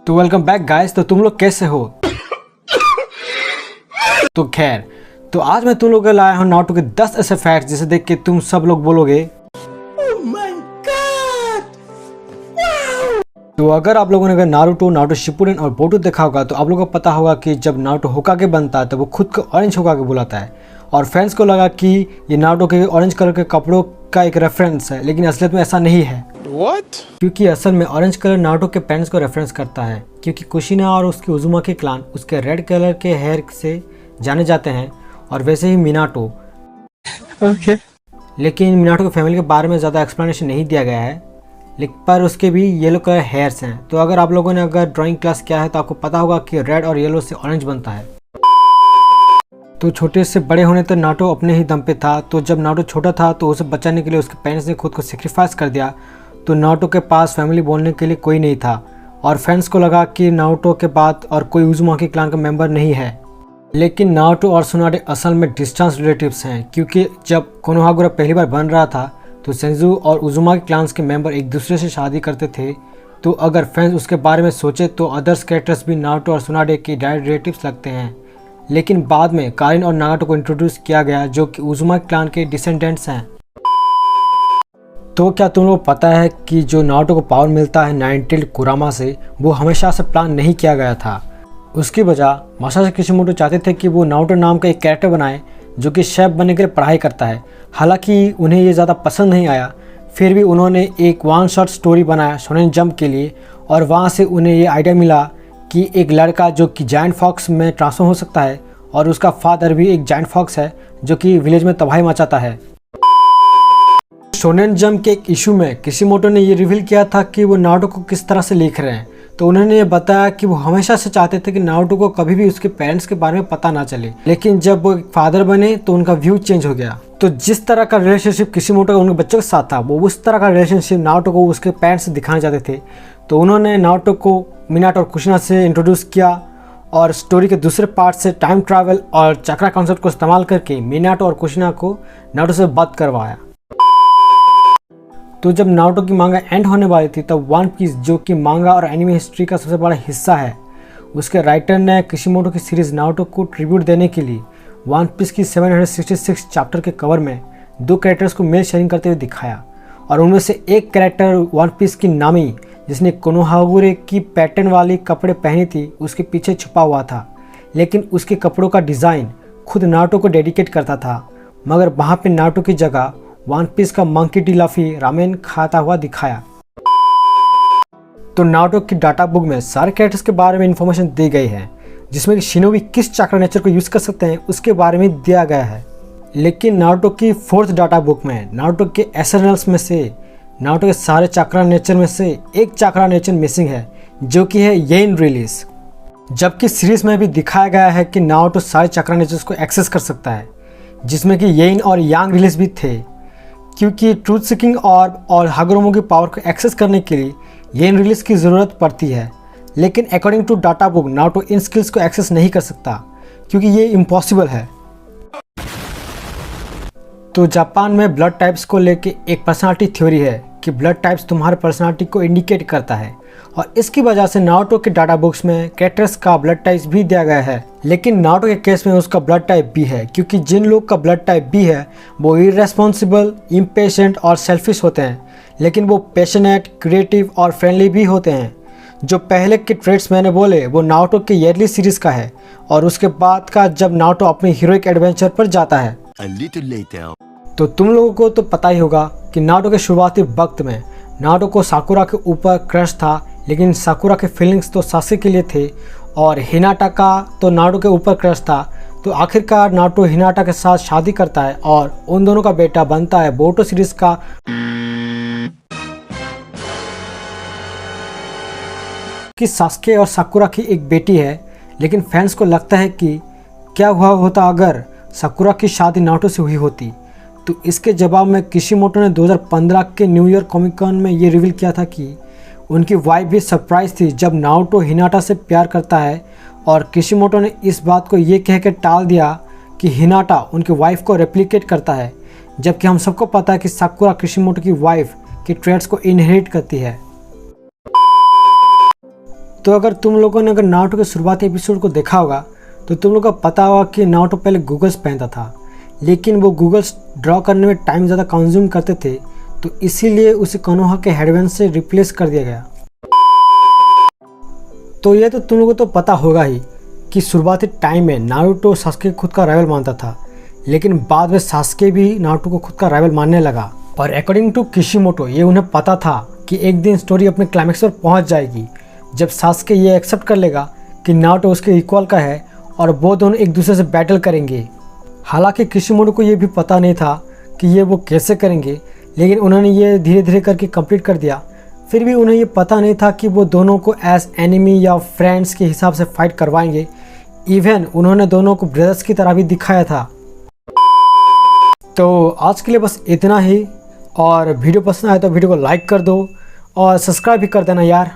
तो welcome back guys. तो तुम लोग कैसे हो? तो खैर, तो आज मैं तुम लोगों के लाया हूँ नारुतो के 10 ऐसे फैक्ट्स जिसे देख के तुम सब लोग बोलोगे ओह माय गॉड। तो अगर आप लोगों ने अगर नारुतो शिपुडेन और बोरुतो देखा होगा तो आप लोगों को पता होगा कि जब नारुतो होकागे बनता है तो वो खुद को ऑरेंज होकागे बुलाता है और फैंस को लगा कि ये नारुतो के ऑरेंज कलर के कपड़ों का एक रेफरेंस है, लेकिन असलियत में ऐसा नहीं है। What? क्योंकि असल में ऑरेंज कलर नारुतो के पेरेंट्स को रेफरेंस करता है, क्योंकि कुशिना और उसकी उजुमाकी क्लान उसके रेड कलर के हेयर से जाने जाते हैं और वैसे ही मिनाटो। Okay. लेकिन मिनाटो की फैमिली के बारे में ज़्यादा एक्सप्लेनेशन नहीं दिया गया है, लेकिन पर उसके भी येलो कलर हेयर्स हैं। तो अगर आप लोगों ने अगर ड्राइंग क्लास किया है तो आपको पता होगा कि रेड और येलो से ऑरेंज बनता है। तो छोटे से बड़े होने तक नारुतो अपने ही दम पे था। तो जब नारुतो छोटा था तो उसे बचाने के लिए उसके पेरेंट्स ने खुद को सेक्रीफाइस कर दिया। तो नारुतो के पास फैमिली बोलने के लिए कोई नहीं था और फैंस को लगा कि नारुतो के बाद और कोई उजुमाकी क्लान का मेंबर नहीं है। लेकिन नारुतो और सुनाडे असल में डिस्टेंस रिलेटिव्स हैं, क्योंकि जब कोनोहागुरा पहली बार बन रहा था तो सेंजू और उजुमाकी क्लान्स के मेंबर एक दूसरे से शादी करते थे। तो अगर फैंस उसके बारे में सोचे तो अदर्स कैरेक्टर्स भी नारुतो और सुनाडे के डायरेक्ट रिलेटिव्स लगते हैं। लेकिन बाद में कारिन और नागाटो को इंट्रोड्यूस किया गया जो कि उजुमाकी क्लान के डिसेंडेंट्स हैं। तो क्या तुम लोग पता है कि जो नारुतो को पावर मिलता है नाइन टेल्ड कुरामा से, वो हमेशा से प्लान नहीं किया गया था। उसकी वजह मासाशी किशिमोटो चाहते थे कि वो नारुतो नाम का एक कैरेक्टर बनाए जो कि शेफ बनने के लिए पढ़ाई करता है। हालांकि उन्हें ये ज़्यादा पसंद नहीं आया, फिर भी उन्होंने एक वन शॉट स्टोरी बनाया शोनेन जंप के लिए और वहाँ से उन्हें ये आइडिया मिला कि एक लड़का जो कि जायंट फॉक्स में ट्रांसफॉर्म हो सकता है और उसका फादर भी एक जायंट फॉक्स है जो कि विलेज में तबाही मचाता है। शोनेन जंप के एक इशू में किशिमोटो ने ये रिवील किया था कि वो नारुतो को किस तरह से लिख रहे हैं। तो उन्होंने ये बताया कि वो हमेशा से चाहते थे कि नारुतो को कभी भी उसके पेरेंट्स के बारे में पता ना चले, लेकिन जब वो एक फादर बने तो उनका व्यू चेंज हो गया। तो जिस तरह का रिलेशनशिप किशिमोटो का उनके बच्चों के साथ था, वो उस तरह का रिलेशनशिप नारुतो को उसके पेरेंट्स से दिखाना चाहते थे। तो उन्होंने नारुतो को मिनाटो और कुशिना से इंट्रोड्यूस किया और स्टोरी के दूसरे पार्ट से टाइम ट्रैवल और चक्रा कॉन्सेप्ट को इस्तेमाल करके मिनाटो और कुशिना को नारुतो से बात करवाया। तो जब नारुतो की मांगा एंड होने वाली थी तब वन पीस, जो कि मांगा और एनिमे हिस्ट्री का सबसे बड़ा हिस्सा है, उसके राइटर ने किशिमोटो की सीरीज नारुतो को ट्रिब्यूट देने के लिए वन पीस की 766 चैप्टर के कवर में दो कैरेक्टर्स को मेल शेयरिंग करते हुए दिखाया। और उनमें से एक कैरेक्टर वन पीस की नामी, जिसने कोनोहागुरे की पैटर्न वाली कपड़े पहनी थी, उसके पीछे छुपा हुआ था, लेकिन उसके कपड़ों का डिज़ाइन खुद नारुतो को डेडिकेट करता था। मगर वहाँ पे नारुतो की जगह वन पीस का मंकी डी लफी रामेन खाता हुआ दिखाया। तो नारुतो की डाटा बुक में सारे कैरेक्टर्स के बारे में इंफॉर्मेशन दी गई है, जिसमें कि शिनोबी किस चक्रा नेचर को यूज़ कर सकते हैं उसके बारे में दिया गया है। लेकिन नारुतो की 4th डाटा बुक में नारुतो के एसेंशियल्स में से नारुतो के सारे चक्रा नेचर में से एक चक्रा नेचर मिसिंग है, जो कि है येन रिलीज। जबकि सीरीज में भी दिखाया गया है कि नारुतो सारे चक्रा नेचर्स को एक्सेस कर सकता है, जिसमें कि येन और यांग रिलीज भी थे, क्योंकि ट्रूथ सीकिंग और हागुरोमो की पावर को एक्सेस करने के लिए येन रिलीज की ज़रूरत पड़ती है। लेकिन according to data book Naruto in skills को एक्सेस नहीं कर सकता, क्योंकि ये इम्पॉसिबल है। तो जापान में ब्लड टाइप्स को लेके एक पर्सनालिटी थ्योरी है कि ब्लड टाइप्स तुम्हारे पर्सनालिटी को इंडिकेट करता है, और इसकी वजह से नारुतो के डाटा बुक्स में कैरेक्टर्स का ब्लड टाइप्स भी दिया गया है। लेकिन नारुतो के केस में उसका ब्लड टाइप बी है, क्योंकि जिन लोग का ब्लड टाइप बी है वो इररेस्पॉन्सिबल, इम्पेशेंट और सेल्फिश होते हैं, लेकिन वो पैशनेट, क्रिएटिव और फ्रेंडली भी होते हैं। जो पहले के ट्रेड्स मैंने बोले वो नारुतो के ईयरली सीरीज का है, और उसके बाद का जब नारुतो अपने हीरोइक एडवेंचर पर जाता है। तो तुम लोगों को तो पता ही होगा कि नारुतो के शुरुआती वक्त में नारुतो को साकुरा के ऊपर क्रश था, लेकिन साकुरा के फीलिंग्स तो सासे के लिए थे और हिनाटा का तो नारुतो के ऊपर क्रश था। तो आखिरकार नारुतो हिनाटा के साथ शादी करता है और उन दोनों का बेटा बनता है बोरुतो सीरीज का कि सास्के और साकुरा की एक बेटी है। लेकिन फैंस को लगता है कि क्या हुआ होता अगर साकुरा की शादी नारुतो से हुई होती। तो इसके जवाब में किशिमोटो ने 2015 के न्यू ईयर कॉमिक कॉन में ये रिवील किया था कि उनकी वाइफ भी सरप्राइज थी जब नारुतो हिनाटा से प्यार करता है, और किशिमोटो ने इस बात को ये कह के टाल दिया कि हिनाटा उनकी वाइफ को रेप्लिकेट करता है, जबकि हम सबको पता है कि साकुरा किशिमोटो की वाइफ की ट्रेड्स को इनहेरिट करती है। तो अगर तुम लोगों ने अगर नारुतो के शुरुआती एपिसोड को देखा होगा तो तुम लोग को पता होगा कि नारुतो पहले गूगल्स पहनता था, लेकिन वो गूगल्स ड्रॉ करने में टाइम ज़्यादा कंज्यूम करते थे, तो इसीलिए उसे कोनोहा के हेडबैंड से रिप्लेस कर दिया गया। तो ये तो तुम लोगों को तो पता होगा ही कि शुरुआती टाइम में नारुतो सास्के खुद का राइवल मानता था, लेकिन बाद में सास्के भी नारुतो को खुद का राइवल मानने लगा। और अकॉर्डिंग टू किशिमोटो ये उन्हें पता था कि एक दिन स्टोरी अपने क्लाइमेक्स पर पहुंच जाएगी जब सास्के ये एक्सेप्ट कर लेगा कि नारुतो उसके इक्वल का है और वो दोनों एक दूसरे से बैटल करेंगे। हालांकि किशिमोटो को ये भी पता नहीं था कि ये वो कैसे करेंगे, लेकिन उन्होंने ये धीरे धीरे करके कंप्लीट कर दिया। फिर भी उन्हें ये पता नहीं था कि वो दोनों को एज एनिमी या फ्रेंड्स के हिसाब से फाइट करवाएंगे। इवन उन्होंने दोनों को ब्रदर्स की तरह भी दिखाया था। तो आज के लिए बस इतना ही, और वीडियो पसंद आए तो वीडियो को लाइक कर दो और सब्सक्राइब भी कर देना यार।